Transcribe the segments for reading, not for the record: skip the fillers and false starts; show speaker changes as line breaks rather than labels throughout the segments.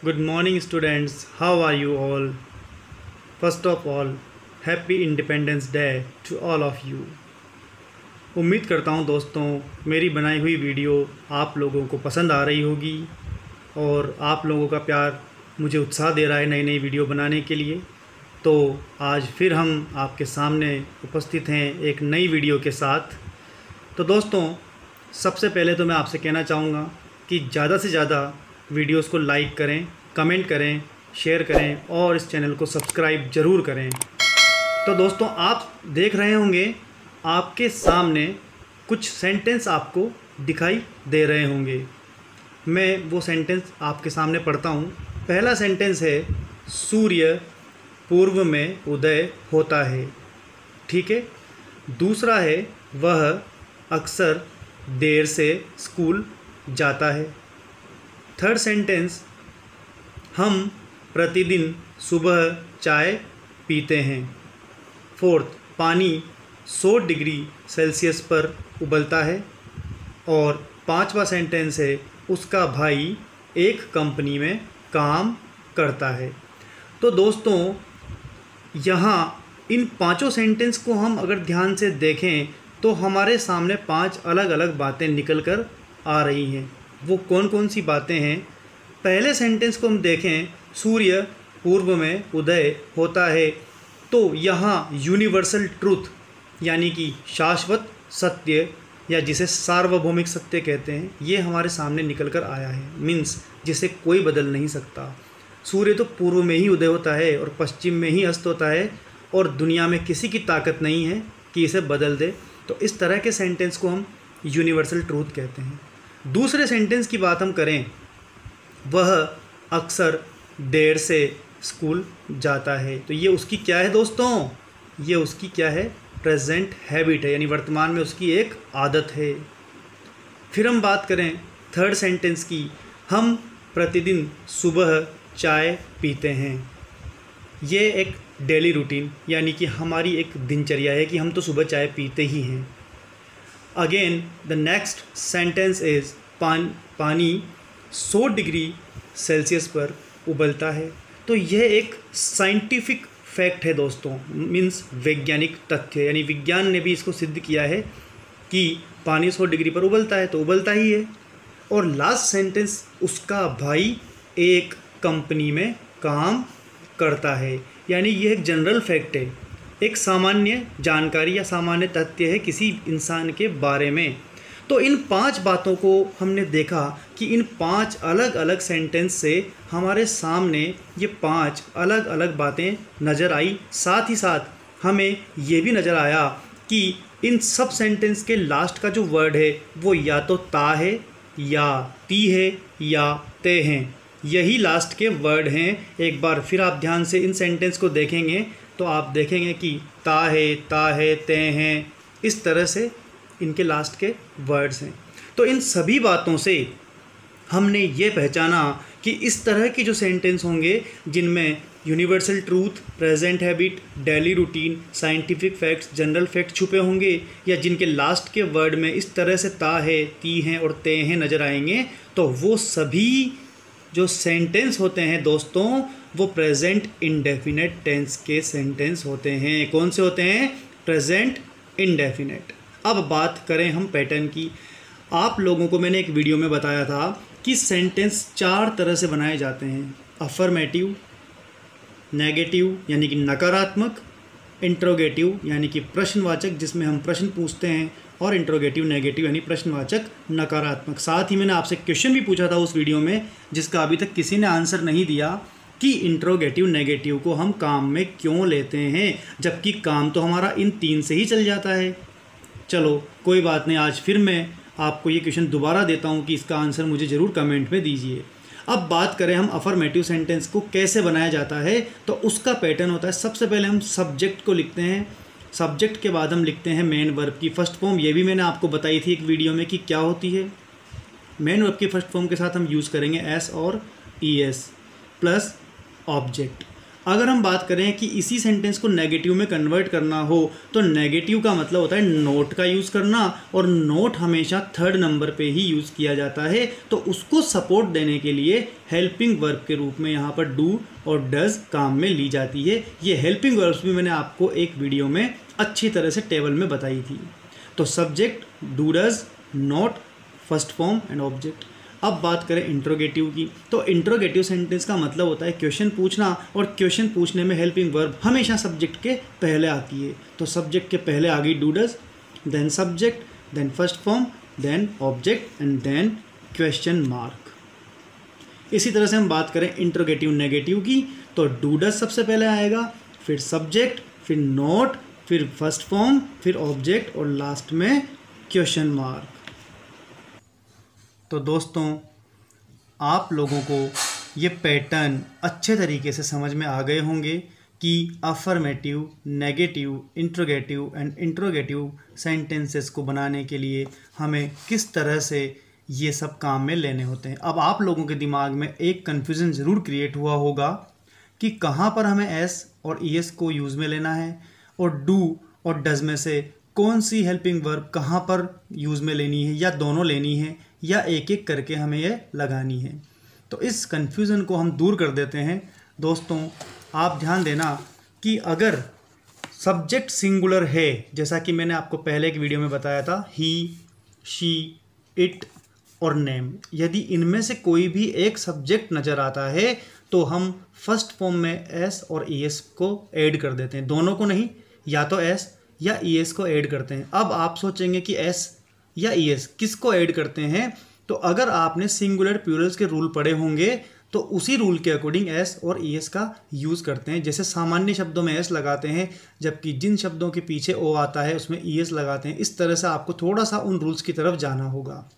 Good morning, students. How are you all? First of all, Happy Independence Day to all of you. उम्मीद करता हूँ दोस्तों मेरी बनाई हुई वीडियो आप लोगों को पसंद आ रही होगी और आप लोगों का प्यार मुझे उत्साह दे रहा है नई नई वीडियो बनाने के लिए। तो आज फिर हम आपके सामने उपस्थित हैं एक नई वीडियो के साथ। तो दोस्तों सबसे पहले तो मैं आपसे कहना चाहूँगा कि ज़्यादा से ज़्यादा वीडियोस को लाइक करें, कमेंट करें, शेयर करें और इस चैनल को सब्सक्राइब ज़रूर करें। तो दोस्तों आप देख रहे होंगे आपके सामने कुछ सेंटेंस आपको दिखाई दे रहे होंगे। मैं वो सेंटेंस आपके सामने पढ़ता हूँ। पहला सेंटेंस है सूर्य पूर्व में उदय होता है। ठीक है। दूसरा है वह अक्सर देर से स्कूल जाता है। थर्ड सेंटेंस हम प्रतिदिन सुबह चाय पीते हैं। फोर्थ पानी 100 डिग्री सेल्सियस पर उबलता है। और पांचवा सेंटेंस है उसका भाई एक कंपनी में काम करता है। तो दोस्तों यहाँ इन पांचों सेंटेंस को हम अगर ध्यान से देखें तो हमारे सामने 5 अलग अलग बातें निकल कर आ रही हैं। वो कौन कौन सी बातें हैं? पहले सेंटेंस को हम देखें, सूर्य पूर्व में उदय होता है। तो यहाँ यूनिवर्सल ट्रूथ यानी कि शाश्वत सत्य या जिसे सार्वभौमिक सत्य कहते हैं, ये हमारे सामने निकल कर आया है। मीन्स जिसे कोई बदल नहीं सकता। सूर्य तो पूर्व में ही उदय होता है और पश्चिम में ही अस्त होता है और दुनिया में किसी की ताकत नहीं है कि इसे बदल दे। तो इस तरह के सेंटेंस को हम यूनिवर्सल ट्रूथ कहते हैं। दूसरे सेंटेंस की बात हम करें, वह अक्सर देर से स्कूल जाता है। तो ये उसकी क्या है दोस्तों? ये उसकी क्या है? प्रेजेंट हैबिट है, यानी वर्तमान में उसकी एक आदत है। फिर हम बात करें थर्ड सेंटेंस की, हम प्रतिदिन सुबह चाय पीते हैं। ये एक डेली रूटीन यानी कि हमारी एक दिनचर्या है कि हम तो सुबह चाय पीते ही हैं। Again the next sentence is पानी 100 डिग्री सेल्सियस पर उबलता है। तो यह एक साइंटिफिक फैक्ट है दोस्तों, मीन्स वैज्ञानिक तथ्य, यानी विज्ञान ने भी इसको सिद्ध किया है कि पानी 100 डिग्री पर उबलता है तो उबलता ही है। और लास्ट सेंटेंस, उसका भाई एक कंपनी में काम करता है, यानी यह एक जनरल फैक्ट है, एक सामान्य जानकारी या सामान्य तथ्य है किसी इंसान के बारे में। तो इन 5 बातों को हमने देखा कि इन 5 अलग अलग सेंटेंस से हमारे सामने ये 5 अलग अलग बातें नज़र आई। साथ ही साथ हमें ये भी नज़र आया कि इन सब सेंटेंस के लास्ट का जो वर्ड है वो या तो ता है या ती है या ते हैं। यही लास्ट के वर्ड हैं। एक बार फिर आप ध्यान से इन सेंटेंस को देखेंगे तो आप देखेंगे कि ता है, ते हैं, इस तरह से इनके लास्ट के वर्ड्स हैं। तो इन सभी बातों से हमने ये पहचाना कि इस तरह की जो सेंटेंस होंगे जिनमें universal truth, present habit, daily routine, scientific facts, general fact छुपे होंगे या जिनके लास्ट के वर्ड में इस तरह से ता है, ती हैं और ते हैं नज़र आएंगे, तो वो सभी जो सेंटेंस होते हैं दोस्तों वो प्रेजेंट इंडेफिनेट टेंस के सेंटेंस होते हैं। कौन से होते हैं? Present indefinite. अब बात करें हम पैटर्न की। आप लोगों को मैंने एक वीडियो में बताया था कि सेंटेंस 4 तरह से बनाए जाते हैं। अफर्मेटिव, नेगेटिव यानी कि नकारात्मक, इंट्रोगेटिव यानी कि प्रश्नवाचक जिसमें हम प्रश्न पूछते हैं, और इंट्रोगेटिव नेगेटिव यानी प्रश्नवाचक नकारात्मक। साथ ही मैंने आपसे क्वेश्चन भी पूछा था उस वीडियो में जिसका अभी तक किसी ने आंसर नहीं दिया कि इंट्रोगेटिव नेगेटिव को हम काम में क्यों लेते हैं जबकि काम तो हमारा इन 3 से ही चल जाता है। चलो कोई बात नहीं, आज फिर मैं आपको ये क्वेश्चन दोबारा देता हूँ कि इसका आंसर मुझे ज़रूर कमेंट में दीजिए। अब बात करें हम अफर्मेटिव सेंटेंस को कैसे बनाया जाता है, तो उसका पैटर्न होता है, सबसे पहले हम सब्जेक्ट को लिखते हैं। सब्जेक्ट के बाद हम लिखते हैं मेन वर्ब की फर्स्ट फॉर्म। ये भी मैंने आपको बताई थी एक वीडियो में कि क्या होती है। मेन वर्ब की फर्स्ट फॉर्म के साथ हम यूज़ करेंगे एस और ई एस प्लस ऑब्जेक्ट। अगर हम बात करें कि इसी सेंटेंस को नेगेटिव में कन्वर्ट करना हो तो नेगेटिव का मतलब होता है नोट का यूज़ करना, और नोट हमेशा थर्ड नंबर पे ही यूज़ किया जाता है। तो उसको सपोर्ट देने के लिए हेल्पिंग वर्ब के रूप में यहाँ पर डू और डज काम में ली जाती है। ये हेल्पिंग वर्ब्स भी मैंने आपको एक वीडियो में अच्छी तरह से टेबल में बताई थी। तो subject do does, note, first form and object. अब बात करें इंट्रोगेटिव की, तो इंट्रोगेटिव सेंटेंस का मतलब होता है क्वेश्चन पूछना, और क्वेश्चन पूछने में हेल्पिंग वर्ब हमेशा सब्जेक्ट के पहले आती है। तो सब्जेक्ट के पहले आ गई do does, then subject, then first form, then object and then question mark. इसी तरह से हम बात करें इंट्रोगेटिव नेगेटिव की, तो डू डज सबसे पहले आएगा, फिर सब्जेक्ट, फिर नोट, फिर फर्स्ट फॉर्म, फिर ऑब्जेक्ट और लास्ट में क्वेश्चन मार्क। तो दोस्तों आप लोगों को ये पैटर्न अच्छे तरीके से समझ में आ गए होंगे कि affirmative, negative, interrogative and interrogative sentences को बनाने के लिए हमें किस तरह से ये सब काम में लेने होते हैं। अब आप लोगों के दिमाग में एक कन्फ्यूज़न ज़रूर क्रिएट हुआ होगा कि कहाँ पर हमें एस और ई एस को यूज़ में लेना है, और डू और डज में से कौन सी हेल्पिंग वर्ब कहाँ पर यूज़ में लेनी है, या दोनों लेनी है, या एक एक करके हमें ये लगानी है। तो इस कन्फ्यूज़न को हम दूर कर देते हैं। दोस्तों आप ध्यान देना कि अगर सब्जेक्ट सिंगुलर है, जैसा कि मैंने आपको पहले एक वीडियो में बताया था, ही, शी, इट और नेम, यदि इनमें से कोई भी एक सब्जेक्ट नज़र आता है तो हम फर्स्ट फॉर्म में एस और ई एस को ऐड कर देते हैं। दोनों को नहीं, या तो एस या ई एस को ऐड करते हैं। अब आप सोचेंगे कि एस या ई एस किसको ऐड करते हैं, तो अगर आपने सिंगुलर प्लूरल्स के रूल पढ़े होंगे तो उसी रूल के अकॉर्डिंग एस और ई एस का यूज़ करते हैं। जैसे सामान्य शब्दों में एस लगाते हैं, जबकि जिन शब्दों के पीछे ओ आता है उसमें ई एस लगाते हैं। इस तरह से आपको थोड़ा सा उन रूल्स की तरफ जाना होगा।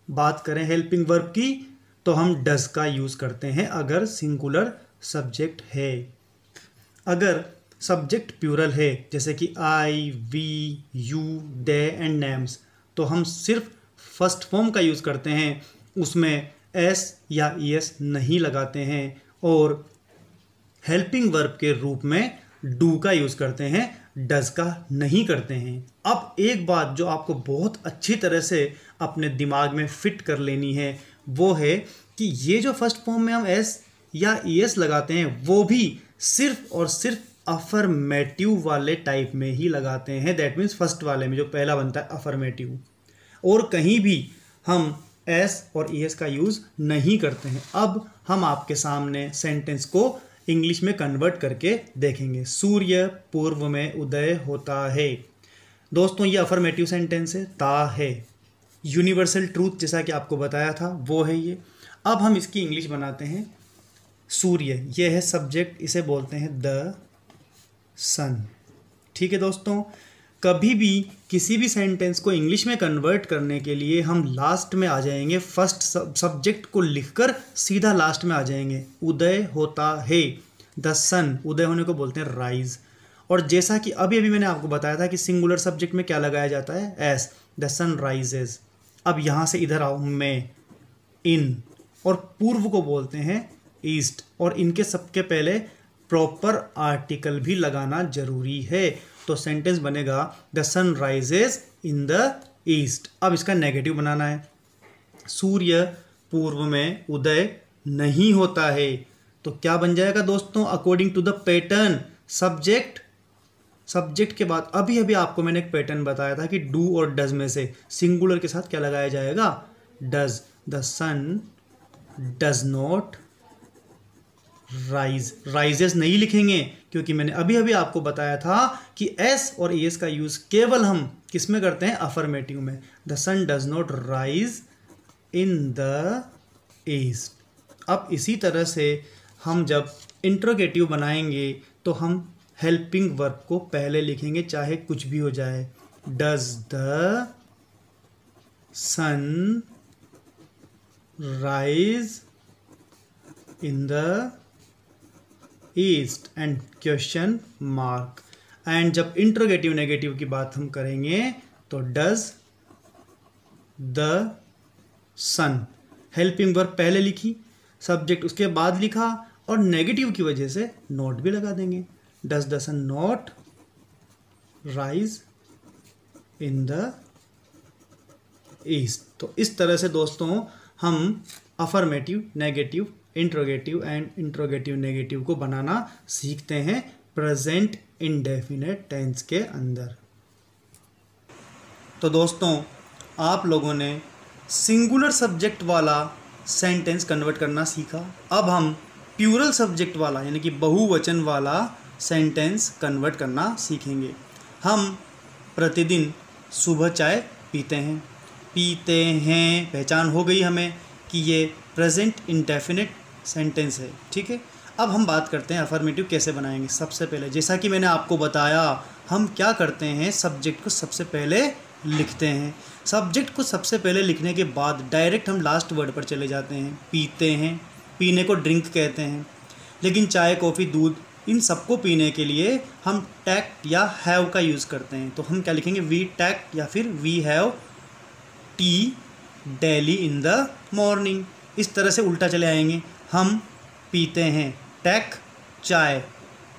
बात करें हेल्पिंग वर्ब की, तो हम डज का यूज़ करते हैं अगर सिंगुलर सब्जेक्ट है। अगर सब्जेक्ट प्लूरल है, जैसे कि I, we, you, they and names, तो हम सिर्फ फर्स्ट फॉर्म का यूज़ करते हैं, उसमें एस या ई एस नहीं लगाते हैं, और हेल्पिंग वर्ब के रूप में डू का यूज़ करते हैं, डज का नहीं करते हैं। अब एक बात जो आपको बहुत अच्छी तरह से अपने दिमाग में फिट कर लेनी है वो है कि ये जो फर्स्ट फॉर्म में हम एस या ई एस लगाते हैं वो भी सिर्फ और सिर्फ अफर्मेटिव वाले टाइप में ही लगाते हैं। दैट मीन्स फर्स्ट वाले में जो पहला बनता है अफर्मेटिव, और कहीं भी हम एस और ई एस का यूज़ नहीं करते हैं। अब हम आपके सामने सेंटेंस को इंग्लिश में कन्वर्ट करके देखेंगे। सूर्य पूर्व में उदय होता है। दोस्तों ये अफर्मेटिव सेंटेंस है, ता है। यूनिवर्सल ट्रूथ जैसा कि आपको बताया था वो है ये। अब हम इसकी इंग्लिश बनाते हैं। सूर्य ये है सब्जेक्ट, इसे बोलते हैं द सन। ठीक है दोस्तों, कभी भी किसी भी सेंटेंस को इंग्लिश में कन्वर्ट करने के लिए हम लास्ट में आ जाएंगे, फर्स्ट सब्जेक्ट को लिखकर सीधा लास्ट में आ जाएंगे। उदय होता है, द सन, उदय होने को बोलते हैं राइज। और जैसा कि अभी अभी मैंने आपको बताया था कि सिंगुलर सब्जेक्ट में क्या लगाया जाता है, एस, द सन राइजेज। अब यहाँ से इधर आओ, में, इन, और पूर्व को बोलते हैं ईस्ट, और इनके सबके पहले प्रॉपर आर्टिकल भी लगाना जरूरी है। तो सेंटेंस बनेगा the sun rises in the east. अब इसका नेगेटिव बनाना है। सूर्य पूर्व में उदय नहीं होता है, तो क्या बन जाएगा दोस्तों, according to the pattern, subject, subject के बाद अभी अभी आपको मैंने एक पैटर्न बताया था कि डू और डज में से सिंगुलर के साथ क्या लगाया जाएगा, does. The sun does not rise, rises नहीं लिखेंगे क्योंकि मैंने अभी अभी आपको बताया था कि एस और एस का यूज केवल हम किस में करते हैं, अफर्मेटिव में। The sun does not rise in the east. अब इसी तरह से हम जब इंट्रोगेटिव बनाएंगे तो हम हेल्पिंग वर्ब को पहले लिखेंगे, चाहे कुछ भी हो जाए। Does the sun rise in the east and question mark. And जब इंट्रोगेटिव नेगेटिव की बात हम करेंगे तो does the sun, helping verb पहले लिखी, सब्जेक्ट उसके बाद लिखा, और नेगेटिव की वजह से नॉट भी लगा देंगे। Does the sun not rise in the east. तो इस तरह से दोस्तों हम affirmative, negative, interrogative and interrogative negative को बनाना सीखते हैं प्रेजेंट इंडेफिनेट टेंस के अंदर। तो दोस्तों आप लोगों ने सिंगुलर सब्जेक्ट वाला सेंटेंस कन्वर्ट करना सीखा। अब हम प्लूरल सब्जेक्ट वाला यानी कि बहुवचन वाला सेंटेंस कन्वर्ट करना सीखेंगे। हम प्रतिदिन सुबह चाय पीते हैं। पीते हैं पहचान हो गई हमें कि ये प्रेजेंट इंडेफिनिट सेंटेंस है, ठीक है। अब हम बात करते हैं अफर्मेटिव कैसे बनाएंगे। सबसे पहले जैसा कि मैंने आपको बताया, हम क्या करते हैं, सब्जेक्ट को सबसे पहले लिखते हैं। सब्जेक्ट को सबसे पहले लिखने के बाद डायरेक्ट हम लास्ट वर्ड पर चले जाते हैं। पीते हैं, पीने को ड्रिंक कहते हैं, लेकिन चाय, कॉफ़ी, दूध इन सबको पीने के लिए हम टेक या हैव का यूज़ करते हैं। तो हम क्या लिखेंगे, वी टेक या फिर we have tea daily in the morning. इस तरह से उल्टा चले आएंगे। हम पीते हैं, टेक चाय,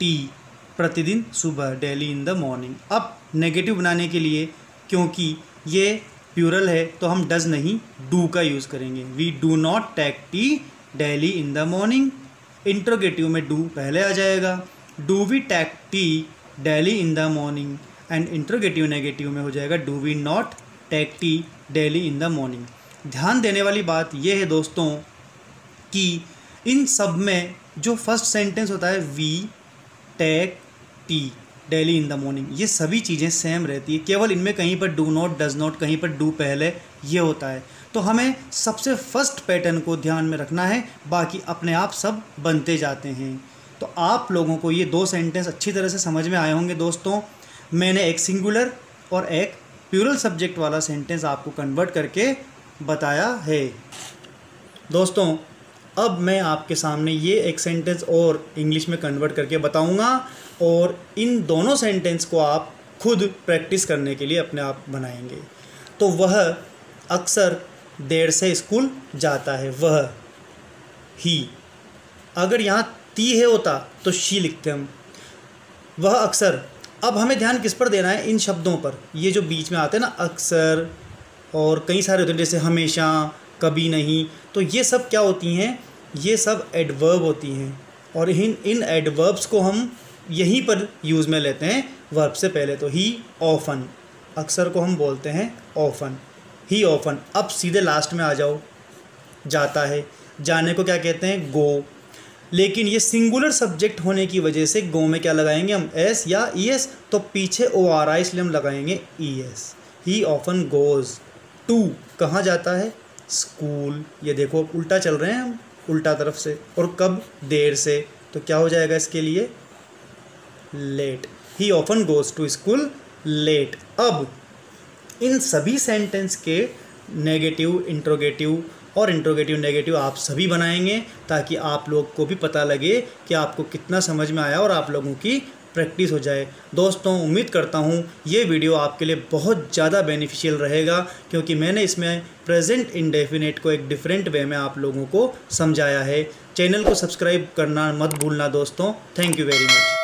टी प्रतिदिन सुबह, डेली इन द मॉर्निंग। अब नेगेटिव बनाने के लिए, क्योंकि ये प्लूरल है तो हम डज नहीं डू का यूज़ करेंगे। We do not take tea daily in the morning. Interrogative में डू पहले आ जाएगा। Do we take tea daily in the morning. And interrogative negative में हो जाएगा do we not take tea daily in the morning. ध्यान देने वाली बात यह है दोस्तों कि इन सब में जो फर्स्ट सेंटेंस होता है we take tea daily in the morning, ये सभी चीज़ें सेम रहती है। केवल इनमें कहीं पर डू नॉट, डज नॉट, कहीं पर डू पहले ये होता है। तो हमें सबसे फर्स्ट पैटर्न को ध्यान में रखना है, बाकी अपने आप सब बनते जाते हैं। तो आप लोगों को ये दो सेंटेंस अच्छी तरह से समझ में आए होंगे दोस्तों। मैंने एक सिंगुलर और एक प्लूरल सब्जेक्ट वाला सेंटेंस आपको कन्वर्ट करके बताया है। दोस्तों अब मैं आपके सामने ये एक सेंटेंस और इंग्लिश में कन्वर्ट करके बताऊंगा, और इन दोनों सेंटेंस को आप खुद प्रैक्टिस करने के लिए अपने आप बनाएंगे। तो वह अक्सर देर से स्कूल जाता है। वह, ही, अगर यहाँ ती है होता तो शी लिखते हम। वह अक्सर। अब हमें ध्यान किस पर देना है, इन शब्दों पर। ये जो बीच में आते हैं ना, अक्सर और कई सारे होते हैं, जैसे हमेशा, कभी नहीं, तो ये सब क्या होती हैं, ये सब एडवर्ब होती हैं। और इन एडवर्ब्स को हम यहीं पर यूज़ में लेते हैं वर्ब से पहले। तो ही ऑफन, अक्सर को हम बोलते हैं ऑफन, ही ऑफन। अब सीधे लास्ट में आ जाओ, जाता है, जाने को क्या कहते हैं, गो। लेकिन ये सिंगुलर सब्जेक्ट होने की वजह से गो में क्या लगाएंगे हम, एस या ई एस, तो पीछे ओ आ रहा है इसलिए हम लगाएंगे E S. He often goes to, कहाँ जाता है, स्कूल। ये देखो उल्टा चल रहे हैं हम, उल्टा तरफ से। और कब, देर से, तो क्या हो जाएगा इसके लिए, late. He often goes to school late. अब इन सभी सेंटेंस के नेगेटिव, इंट्रोगेटिव और इंट्रोगेटिव नेगेटिव आप सभी बनाएंगे, ताकि आप लोग को भी पता लगे कि आपको कितना समझ में आया और आप लोगों की प्रैक्टिस हो जाए। दोस्तों उम्मीद करता हूँ ये वीडियो आपके लिए बहुत ज़्यादा बेनिफिशियल रहेगा, क्योंकि मैंने इसमें प्रेजेंट इंडेफिनेट को एक डिफरेंट वे में आप लोगों को समझाया है। चैनल को सब्सक्राइब करना मत भूलना दोस्तों। Thank you very much.